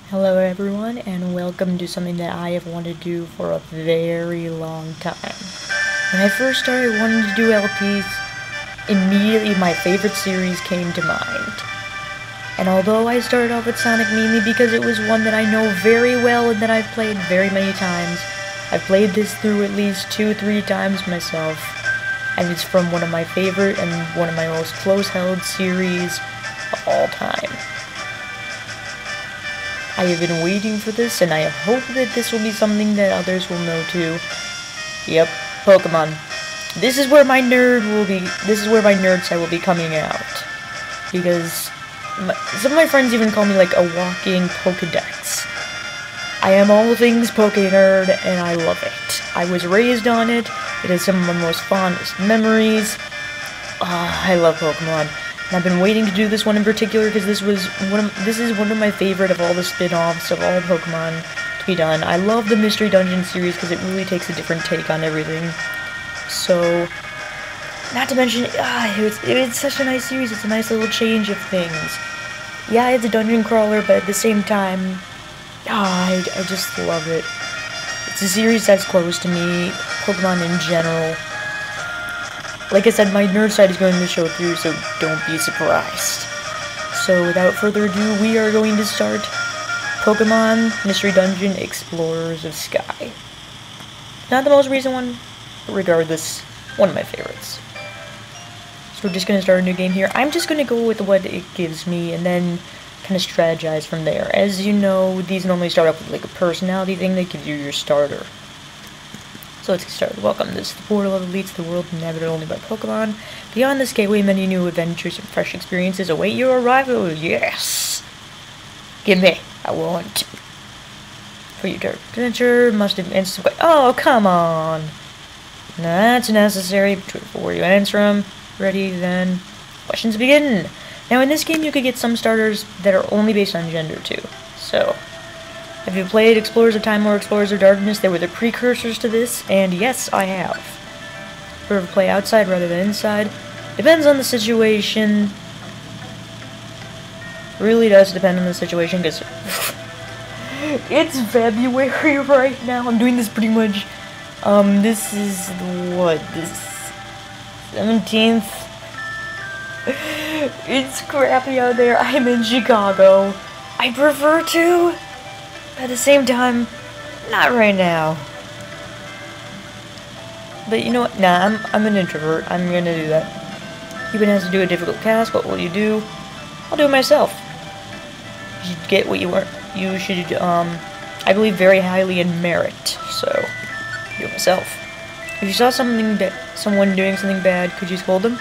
Hello everyone, and welcome to something that I have wanted to do for a very long time. When I first started wanting to do LPs, immediately my favorite series came to mind. And although I started off with Sonic mainly because it was one that I know very well and that I've played very many times, I've played this through at least 2-3 times myself, and it's from one of my favorite and one of my most close-held series of all time. I have been waiting for this, and I hope that this will be something that others will know too. Yep, Pokemon. This is where my nerd side will be coming out. Because some of my friends even call me like a walking Pokedex. I am all things Poke nerd, and I love it. I was raised on it. It is some of my most fondest memories. I love Pokemon. And I've been waiting to do this one in particular because this is one of my favorite of all the spin-offs of all Pokemon to be done. I love the Mystery Dungeon series because it really takes a different take on everything. So, not to mention, it's such a nice series. It's a nice little change of things. Yeah, it's a dungeon crawler, but at the same time, I just love it. It's a series that's close to me, Pokemon in general. Like I said, my nerd side is going to show through, so don't be surprised. So without further ado, we are going to start Pokemon Mystery Dungeon Explorers of Sky. Not the most recent one, but regardless, one of my favorites. So we're just going to start a new game here. I'm just going to go with what it gives me, and then kind of strategize from there. As you know, these normally start off with like a personality thing that gives you your starter. So let's get started. Welcome. This is the portal of Ahleetscja, the world inhabited only by Pokemon. Beyond this gateway, many new adventures and fresh experiences await your arrival. Yes! Give me. I want. For your dark adventure, must advance some. Oh, come on! That's necessary. Before you answer them. Ready, then. Questions begin. Now, in this game, you could get some starters that are only based on gender, too. So, have you played Explorers of Time or Explorers of Darkness? They were the precursors to this, and yes, I have. Prefer to play outside rather than inside. Depends on the situation. Really does depend on the situation, because it's February right now. I'm doing this pretty much. This is what? This 17th? It's crappy out there. I'm in Chicago. I prefer to. At the same time, not right now. But you know what? Nah, I'm an introvert. I'm gonna do that. You've been asked to do a difficult task. What will you do? I'll do it myself. You should get what you want. You should, I believe very highly in merit. So, do it myself. If you saw someone doing something bad, could you scold them?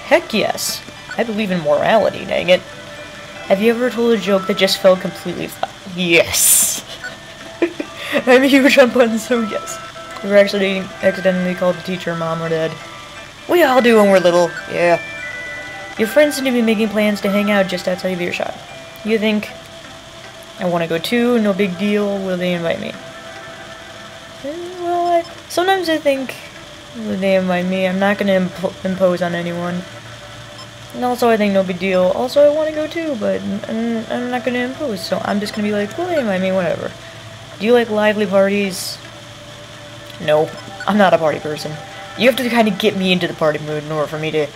Heck yes. I believe in morality, dang it. Have you ever told a joke that just fell completely flat? Yes. I'm huge on puns, so yes. We were actually accidentally called the teacher, mom, or dad. We all do when we're little, yeah. Your friends seem to be making plans to hang out just outside of earshot. You think, I want to go too, no big deal, will they invite me? Well, sometimes I think, will they invite me? I'm not going to impose on anyone. And also, I think no big deal. Also, I want to go too, but I'm not going to impose, so I'm just going to be like, well, they invite me, whatever. Do you like lively parties? No, I'm not a party person. You have to kind of get me into the party mood in order for me to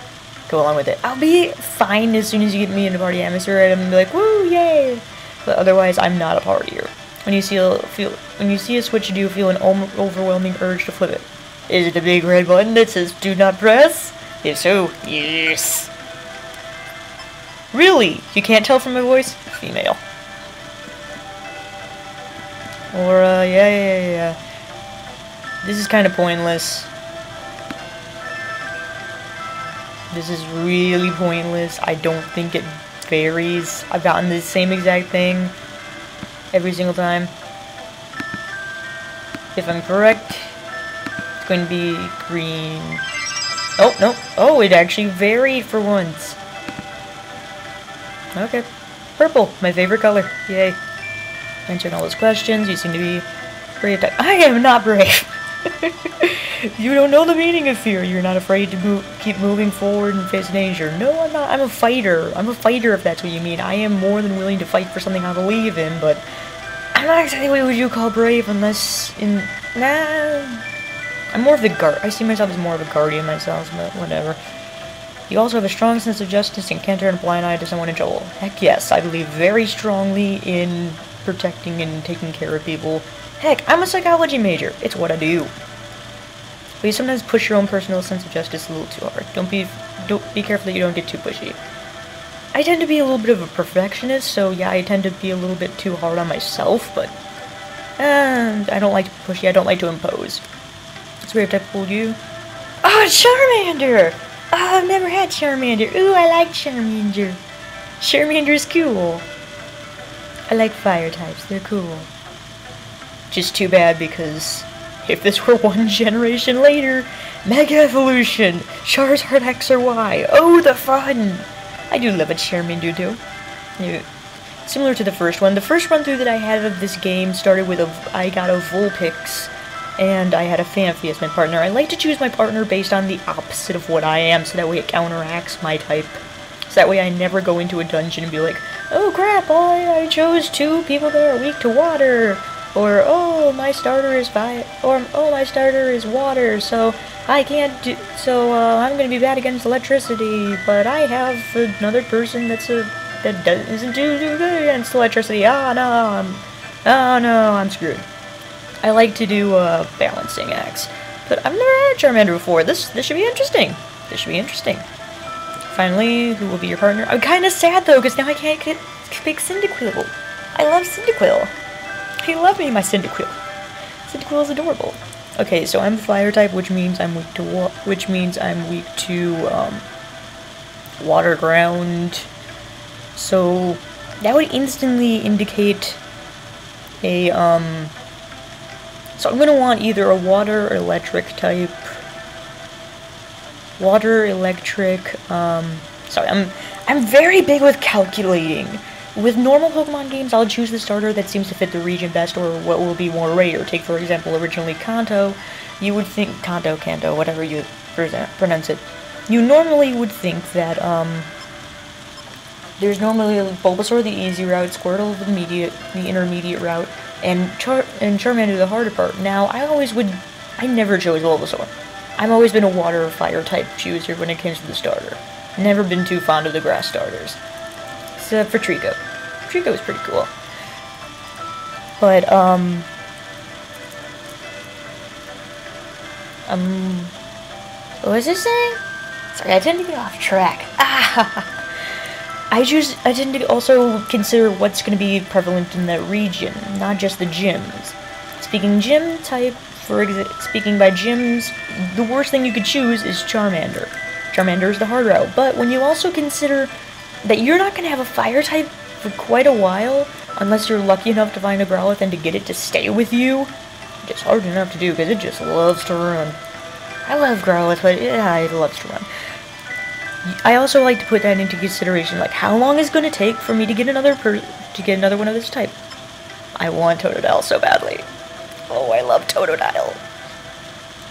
go along with it. I'll be fine as soon as you get me into party atmosphere, and I'm going to be like, woo, yay! But otherwise, I'm not a partier. When you see a switch, do you feel an overwhelming urge to flip it? Is it the big red button that says do not press? If so, yes. Really? You can't tell from my voice? Female. Or, yeah. This is kind of pointless. This is really pointless. I don't think it varies. I've gotten the same exact thing every single time. If I'm correct, it's going to be green. Oh, no. Oh, it actually varied for once. Okay. Purple, my favorite color. Yay. Answering all those questions, you seem to be brave. I am not brave! You don't know the meaning of fear. You're not afraid to keep moving forward and face danger. No, I'm not. I'm a fighter. I'm a fighter, if that's what you mean. I am more than willing to fight for something I believe in, but I'm not exactly what you call brave unless in... Nah... I'm more of the I see myself as more of a guardian myself, but whatever. You also have a strong sense of justice and can't turn a blind eye to someone in trouble. Heck yes, I believe very strongly in protecting and taking care of people. Heck, I'm a psychology major. It's what I do. But you sometimes push your own personal sense of justice a little too hard. Don't be careful that you don't get too pushy. I tend to be a little bit of a perfectionist, so yeah, I tend to be a little bit too hard on myself, but I don't like to be pushy, I don't like to impose. So we have to pull you. Oh, Charmander! Oh, I've never had Charmander. Ooh, I like Charmander. Charmander's cool. I like fire types, they're cool. Just too bad because if this were one generation later, Mega Evolution, Charizard X or Y. Oh, the fun! I do love a Charmander too. Yeah. Similar to the first one. The first run through that I had of this game started with I got a Vulpix. And I had a Phanpy as my partner. I like to choose my partner based on the opposite of what I am, so that way it counteracts my type. So that way I never go into a dungeon and be like, oh crap, I chose 2 people that are weak to water. Or, oh, my starter is fire. Or, oh, my starter is water, so I can't do... So, I'm gonna be bad against electricity, but I have another person that isn't too good against electricity. Oh no, I'm screwed. I like to do balancing acts, but I've never had a Charmander before. This should be interesting. This should be interesting. Finally, who will be your partner? I'm kind of sad though, because now I can't pick Cyndaquil. I love Cyndaquil. I love me my Cyndaquil. Cyndaquil is adorable. Okay, so I'm fire type, which means I'm weak to water, ground. So that would instantly indicate a So I'm gonna want either a water or electric type. Water, electric, sorry, I'm very big with calculating. With normal Pokemon games, I'll choose the starter that seems to fit the region best or what will be more rare. Take, for example, originally Kanto. You would think, Kanto, whatever you pronounce it. You normally would think that, there's normally Bulbasaur the easy route, Squirtle the intermediate route, and Charmander the harder part. Now, I never chose Bulbasaur. I've always been a water or fire type chooser when it comes to the starter. Never been too fond of the grass starters. Except for Trico. Trico is pretty cool. But, what was it saying? Sorry, I tend to get off track. I tend to also consider what's going to be prevalent in that region, not just the gyms. Speaking gym type, speaking by gyms, the worst thing you could choose is Charmander. Charmander is the hard route, but when you also consider that you're not going to have a fire type for quite a while, unless you're lucky enough to find a Growlithe and to get it to stay with you, it's hard enough to do because it just loves to run. I love Growlithe, but yeah, it loves to run. I also like to put that into consideration, like how long is it going to take for me to get another one of this type. I want Totodile so badly. Oh, I love Totodile.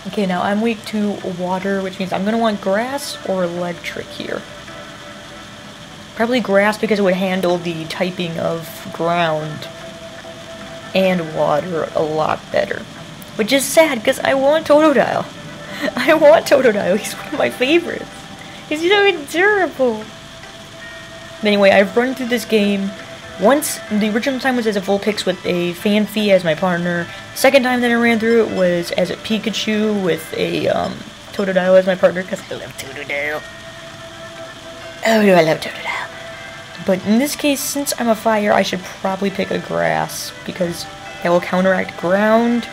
Okay, now I'm weak to water, which means I'm going to want grass or electric here. Probably grass because it would handle the typing of ground and water a lot better. Which is sad because I want Totodile. I want Totodile. He's one of my favorites. He's so adorable. Anyway, I've run through this game once. The original time was as a Vulpix with a Phanpy as my partner. Second time that I ran through it was as a Pikachu with a Totodile as my partner because I love Totodile. Oh, do I love Totodile. But in this case, since I'm a fire, I should probably pick a grass because that will counteract ground.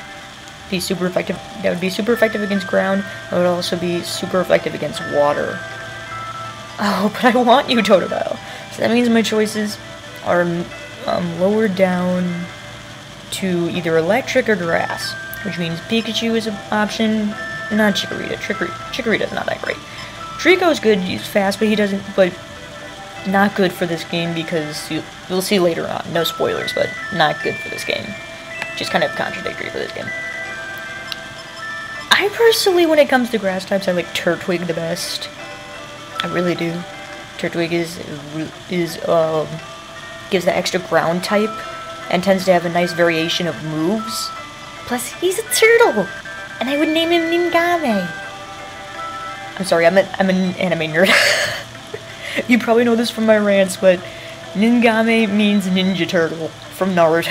Be super effective. That would be super effective against ground. It would also be super effective against water. Oh, but I want you, Totodile. So that means my choices are lowered down to either electric or grass, which means Pikachu is an option. Not Chikorita. Chikorita's not that great. Trico's good. He's fast, but not good for this game because you'll see later on. No spoilers, but not good for this game. Just kind of contradictory for this game. I personally, when it comes to grass types, I like Turtwig the best. I really do. Turtwig gives the extra ground type, and tends to have a nice variation of moves. Plus, he's a turtle, and I would name him Ningame. I'm sorry, I'm an anime nerd. You probably know this from my rants, but Ningame means Ninja Turtle from Naruto.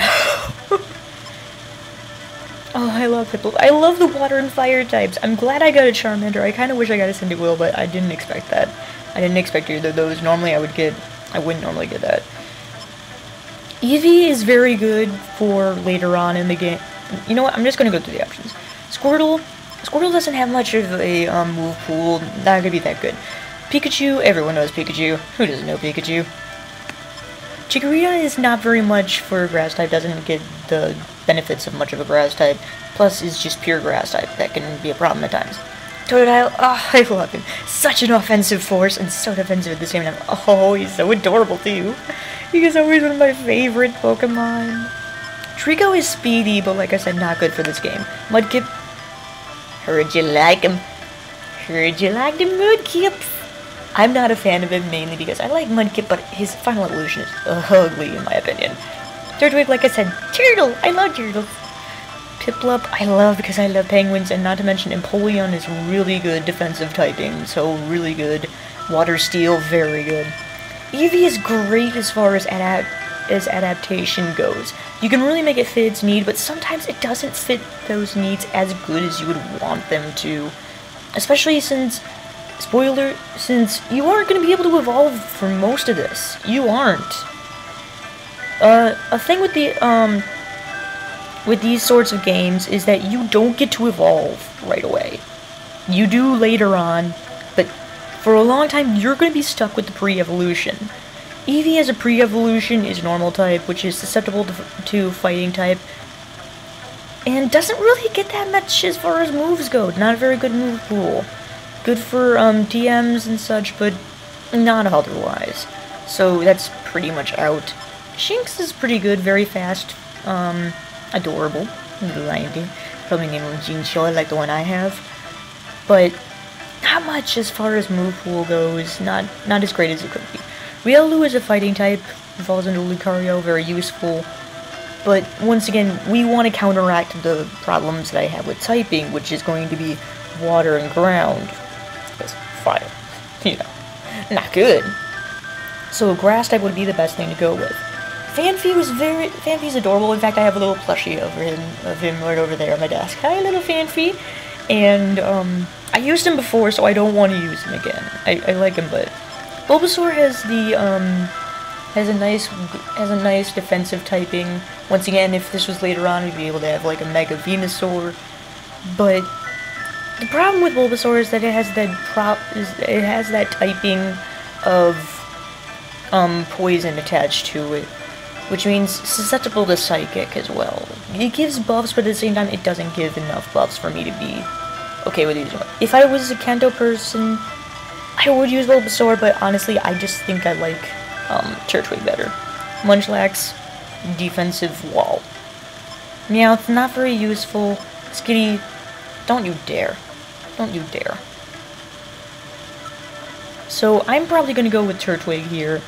Oh, I love Piplup. I love the water and fire types. I'm glad I got a Charmander. I kind of wish I got a Cyndaquil, but I didn't expect that. I didn't expect either of those. Normally I wouldn't normally get that. Eevee is very good for later on in the game. You know what? I'm just going to go through the options. Squirtle doesn't have much of a move pool. Not going to be that good. Pikachu, everyone knows Pikachu. Who doesn't know Pikachu? Chikorita is not very much for a grass type, doesn't get the benefits of much of a grass type, plus is just pure grass type. That can be a problem at times. Totodile, oh, I love him. Such an offensive force, and so defensive at the same time. Oh, he's so adorable too. He is always one of my favorite Pokemon. Trico is speedy, but like I said, not good for this game. Mudkip, heard you like him. Heard you like the Mudkips. I'm not a fan of him mainly because I like Mudkip, but his final evolution is ugly in my opinion. Turtwig, like I said, turtle! I love turtles. Piplup, I love because I love penguins, and not to mention Empoleon is really good defensive typing, so really good. Water Steel, very good. Eevee is great as far as adaptation goes. You can really make it fit its need, but sometimes it doesn't fit those needs as good as you would want them to. Especially since... Spoiler, since you aren't going to be able to evolve for most of this. You aren't. A thing with these sorts of games is that you don't get to evolve right away. You do later on, but for a long time you're going to be stuck with the pre-evolution. Eevee as a pre-evolution is normal type, which is susceptible to fighting type, and doesn't really get that much as far as moves go. Not a very good move pool. Good for TMs and such, but not otherwise. So that's pretty much out. Shinx is pretty good, very fast, adorable, little probably name him Jincho, like the one I have. But not much as far as move pool goes, not as great as it could be. Riolu is a fighting type, falls into Lucario, very useful. But once again, we want to counteract the problems that I have with typing, which is going to be water and ground. Because fire, you know, not good. So grass type would be the best thing to go with. Fanphy's adorable. In fact, I have a little plushie of him right over there on my desk. Hi, little Fanphy. And I used him before, so I don't want to use him again. I like him, but Bulbasaur has the has a nice defensive typing. Once again, if this was later on, we'd be able to have like a Mega Venusaur. But the problem with Bulbasaur is that it has that typing of poison attached to it, which means susceptible to Psychic as well. It gives buffs, but at the same time, it doesn't give enough buffs for me to be okay with using it. If I was a Kanto person, I would use Bulbasaur, but honestly, I just think I like Turtwig better. Munchlax, defensive wall. Meowth, not very useful. Skitty, don't you dare. Don't you dare. So I'm probably going to go with Turtwig here.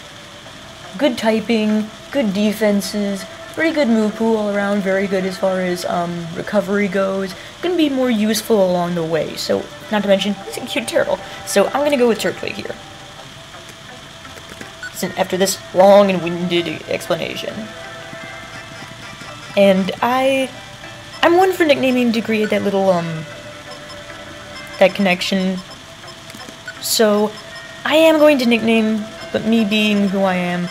Good typing, good defenses, pretty good move pool all around, very good as far as recovery goes. Going to be more useful along the way, so not to mention, he's a cute turtle. So I'm going to go with Turtwig here. After this long and winded explanation. And I'm one for nicknaming to create that little, that connection. So I am going to nickname, but me being who I am,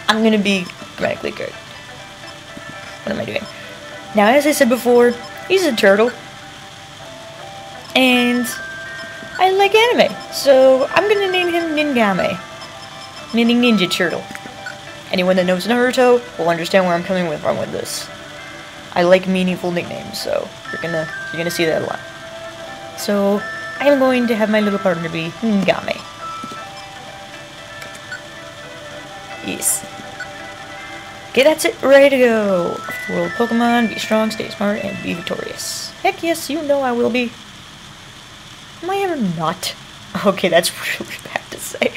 I'm going to be grammatically good. What am I doing? Now, as I said before, he's a turtle. And I like anime, so I'm going to name him Ningame. Meaning Ninja Turtle. Anyone that knows Naruto will understand where I'm coming from with this. I like meaningful nicknames, so you're gonna see that a lot. So I am going to have my little partner be Ningame. Yes. Okay, that's it. Ready to go. World Pokemon, be strong, stay smart, and be victorious. Heck yes, you know I will be. Am I ever not? Okay, that's really bad to say.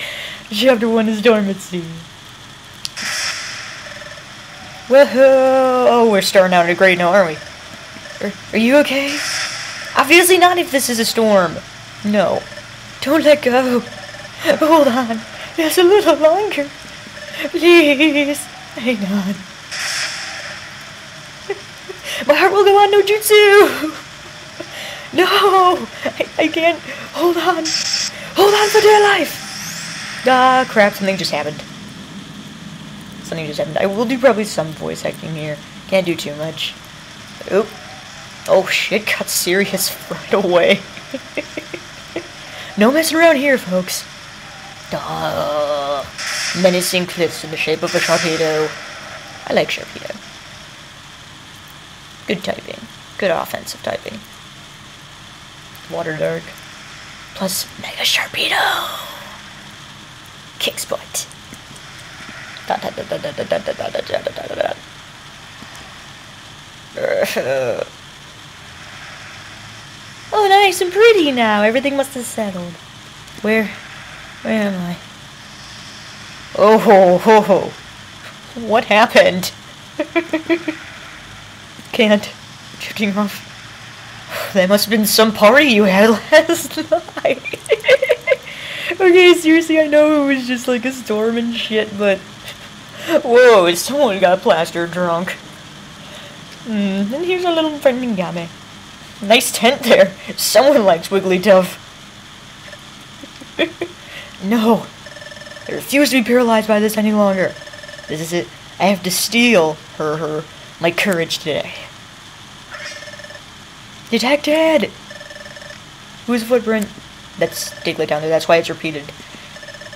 Chapter 1 is Dormancy. Whoa! Oh, we're starting out in a great now, aren't we? Are you okay? Obviously not if this is a storm. No. Don't let go. Hold on. Just a little longer. Please. Hang on. My heart will go on, no jutsu! No! I can't. Hold on. Hold on for dear life! Ah, crap, something just happened. Something just happened. I will do probably some voice acting here. Can't do too much. Oop. Oh shit, got serious right away. No messing around here, folks. Duh. Menacing cliffs in the shape of a Sharpedo. I like Sharpedo. Good typing. Good offensive typing. Water Dark. Plus Mega Sharpedo. Kicks butt. Oh, nice and pretty now. Everything must have settled. Where am I? Oh, ho, ho, ho. What happened? Can't. Drifting off. That must have been some party you had last night. Okay, seriously, I know it was just like a storm and shit, but... Whoa, someone got plastered drunk. And here's our little friend Mingame. Nice tent there. Someone likes Wigglytuff. No. I refuse to be paralyzed by this any longer. This is it. I have to steal my courage today. Detected! Whose footprint? That's Diglett down there. That's why it's repeated.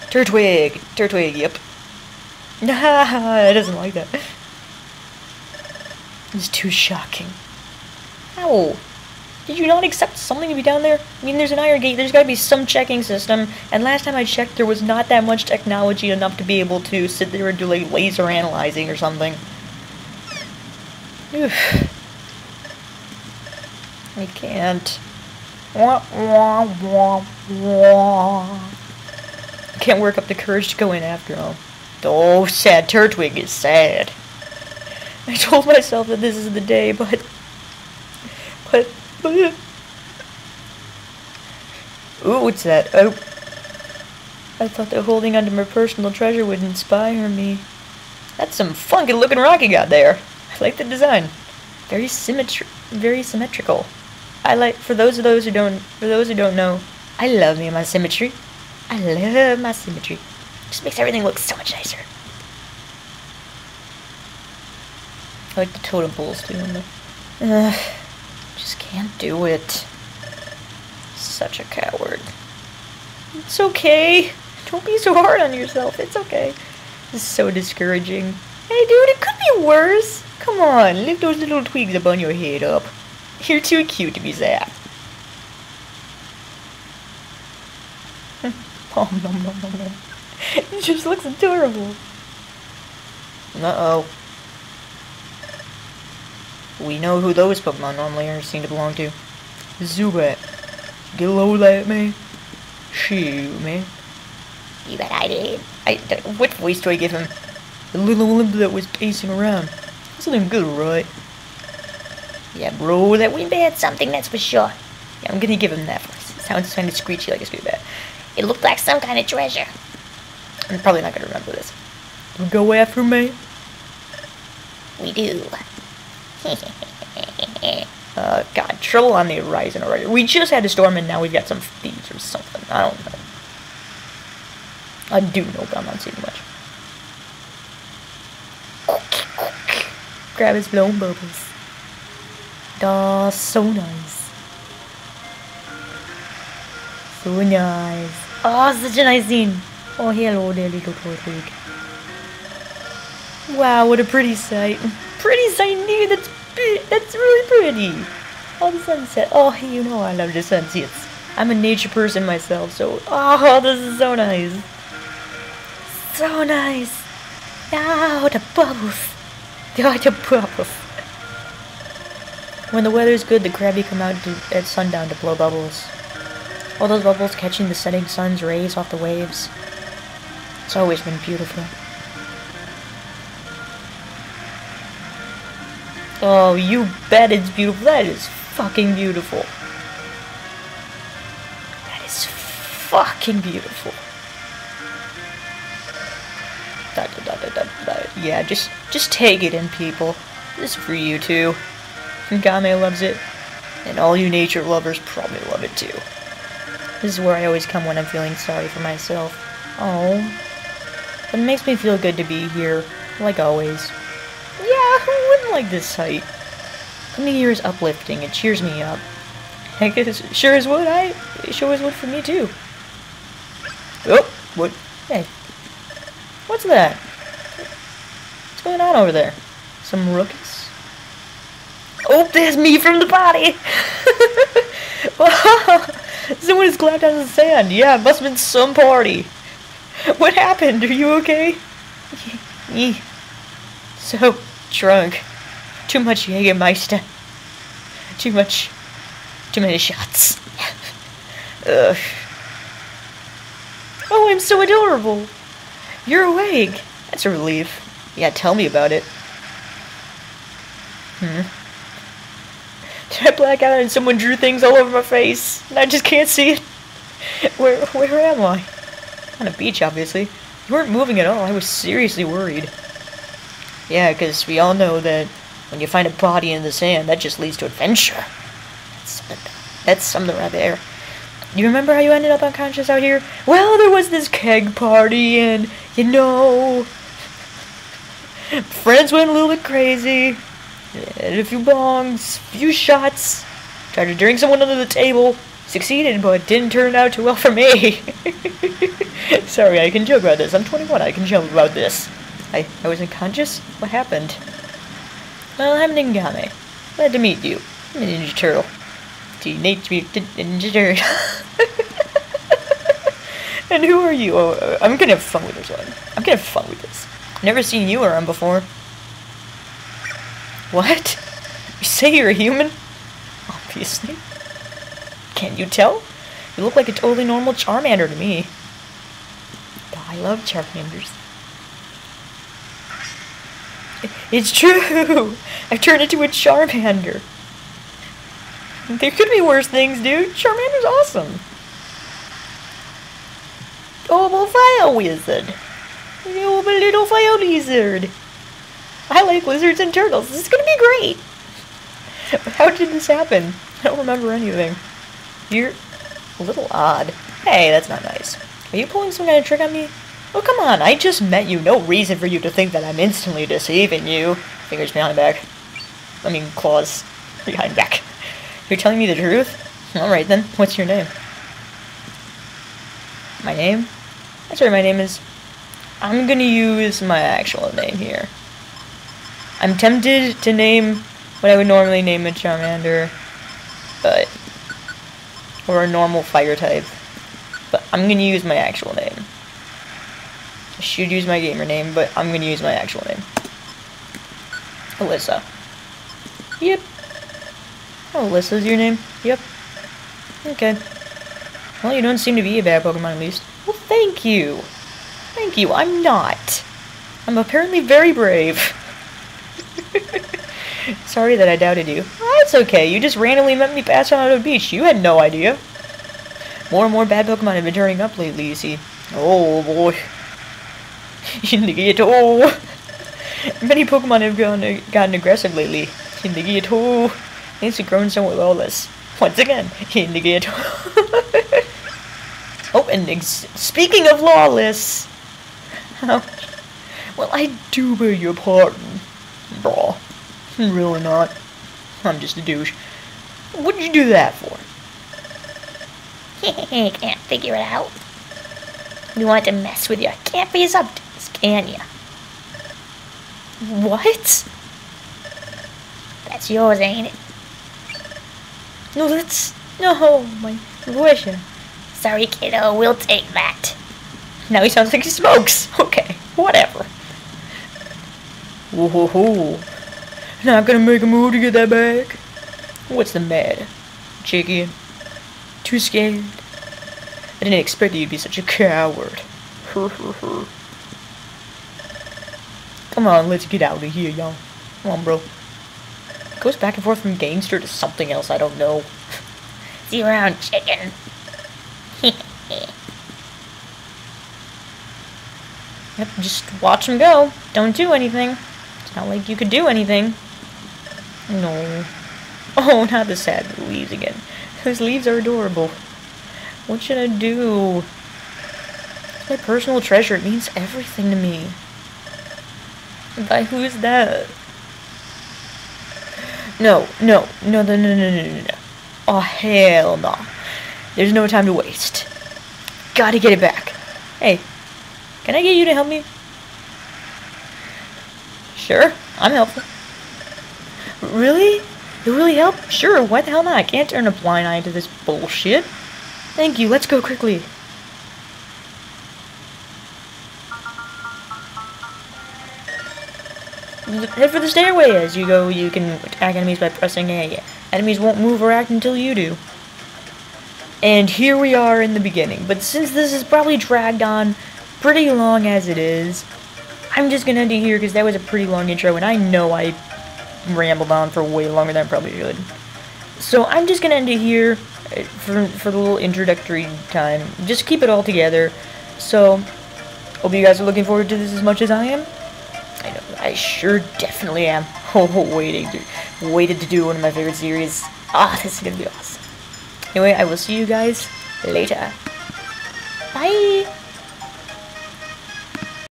Turtwig. Turtwig, yep. Nah, it doesn't like that. It's too shocking. Ow. Did you not accept something to be down there? I mean, there's an iron gate, there's gotta be some checking system, and last time I checked, there was not that much technology enough to be able to sit there and do, like, laser analyzing or something. Oof. I can't. Can't work up the courage to go in after all. Oh, sad Turtwig is sad. I told myself that this is the day, but... Ooh, what's that? Oh. I thought that holding onto my personal treasure would inspire me. That's some funky looking rock you got there. I like the design. Very symmetrical. I like, for those who don't know, I love me my symmetry. I love my symmetry. Just makes everything look so much nicer. I like the totem poles too. Just can't do it. Such a coward. It's okay. Don't be so hard on yourself. It's okay. This is so discouraging. Hey dude, it could be worse. Come on, lift those little twigs up on your head up. You're too cute to be sad. Oh, no. It just looks adorable. Uh-oh. We know who those Pokemon normally are seen to belong to. Zubat. Get low at me. Shoot, man. You bet I did. What voice do I give him? The little limp that was pacing around. Something good, right? Yeah, bro, that Winbat something, that's for sure. Yeah, I'm gonna give him that voice. It sounds kind of screechy like a Scoobat. It looked like some kind of treasure. I'm probably not gonna remember this. You go after me? We do. God, trouble on the horizon already. We just had a storm and now we've got some thieves or something. I don't know. I do know, but I'm not seeing much. Grab his blown bubbles. That's so nice. So nice. Oh, such a nice scene. Oh, hello there, little Turtwig. Wow, what a pretty sight. Pretty sight indeed. That's really pretty. Oh, the sunset. Oh, you know I love the sunsets. I'm a nature person myself, so... Oh, this is so nice. So nice. Oh, the bubbles. Oh, the bubbles. When the weather's good, the Krabby come out at sundown to blow bubbles. All those bubbles catching the setting sun's rays off the waves. It's always been beautiful. Oh, you bet it's beautiful. That is fucking beautiful. That is fucking beautiful. Yeah, just take it in, people. This is for you too. Game loves it, and all you nature lovers probably love it too. This is where I always come when I'm feeling sorry for myself. Oh, but it makes me feel good to be here, like always. Yeah, who wouldn't like this sight? Coming here is uplifting. It cheers me up. Heck, it sure as would. It sure as would for me too. Oh, what? Hey, what's that? What's going on over there? Some rookies? Oh, there's me from the party! Someone has clapped on the sand. Yeah, it must have been some party. What happened? Are you okay? So drunk. Too much Jägermeister. Too many shots. Ugh. Oh, I'm so adorable. You're awake. That's a relief. Yeah, tell me about it. Did I black out and someone drew things all over my face and I just can't see it? Where am I? On a beach, obviously. You weren't moving at all. I was seriously worried. Yeah, because we all know that when you find a body in the sand, that just leads to adventure. That's something right there. You remember how you ended up unconscious out here? Well, there was this keg party and, you know, friends went a little bit crazy. Had a few bongs, a few shots. Tried to drink someone under the table. Succeeded, but didn't turn out too well for me. Sorry, I can joke about this. I'm 21, I can joke about this. I was unconscious? What happened? Well, I'm Ningame. Glad to meet you. I'm a Ninja Turtle. Teenage Mutant Ninja Turtle. And who are you? Oh, I'm gonna have fun with this one. I'm gonna have fun with this. Never seen you around before. What? You say you're a human? Obviously. Can't you tell? You look like a totally normal Charmander to me. But I love Charmanders. It's true! I've turned into a Charmander. There could be worse things, dude. Charmander's awesome. Oh, fire wizard. Oh, my little fire lizard. I like lizards and turtles. This is gonna be great. How did this happen? I don't remember anything. You're a little odd. Hey, that's not nice. Are you pulling some kind of trick on me? Oh, come on. I just met you. No reason for you to think that I'm instantly deceiving you. Fingers behind back. I mean, claws behind back. You're telling me the truth? Alright then. What's your name? My name? That's right, my name is... I'm gonna use my actual name here. I'm tempted to name what I would normally name a Charmander, but... or a normal fire type. But I'm gonna use my actual name. I should use my gamer name, but I'm gonna use my actual name. Alyssa. Yep. Oh, Alyssa's your name? Yep. Okay. Well, you don't seem to be a bad Pokemon, at least. Well, thank you. Thank you, I'm not. I'm apparently very brave. Sorry that I doubted you. That's okay, you just randomly met me passing out of the beach. You had no idea. More and more bad Pokemon have been turning up lately, you see. Oh, boy. Oh. Many Pokemon have gotten aggressive lately. Things have grown somewhat lawless. Once again, Oh, and speaking of lawless... Ouch. Well, I do beg your pardon. Bro. Really not. I'm just a douche. What'd you do that for? Can't figure it out. We want to mess with you. Can't be up to this, can ya? What? That's yours, ain't it? No, that's... No, my wisher. Sorry, kiddo. We'll take that. Now he sounds like he smokes. Okay, whatever. Whoa. Not gonna make a move to get that back. What's the matter, Chicky? Too scared? I didn't expect you'd be such a coward. Come on, let's get out of here, y'all. Come on, bro. goes back and forth from gangster to something else, I don't know. See you around, chicken. Yep, just watch him go. Don't do anything. It's not like you could do anything. No. Oh, not the sad leaves again. Those leaves are adorable. What should I do? It's my personal treasure. It means everything to me. By who is that? No. Oh, hell no. There's no time to waste. Gotta get it back. Hey, can I get you to help me? Sure, I'm helpful. Really? You really help? Sure, why the hell not? I can't turn a blind eye to this bullshit. Thank you, let's go quickly. Head for the stairway. As you go, you can attack enemies by pressing A. Enemies won't move or act until you do. And here we are in the beginning. But since this is probably dragged on pretty long as it is, I'm just gonna end it here because that was a pretty long intro, and I know I rambled on for way longer than I probably should. So I'm just gonna end it here for the little introductory time. Just keep it all together. So, hope you guys are looking forward to this as much as I am. I know, I sure definitely am. Waited to do one of my favorite series. This is gonna be awesome. Anyway, I will see you guys later. Bye!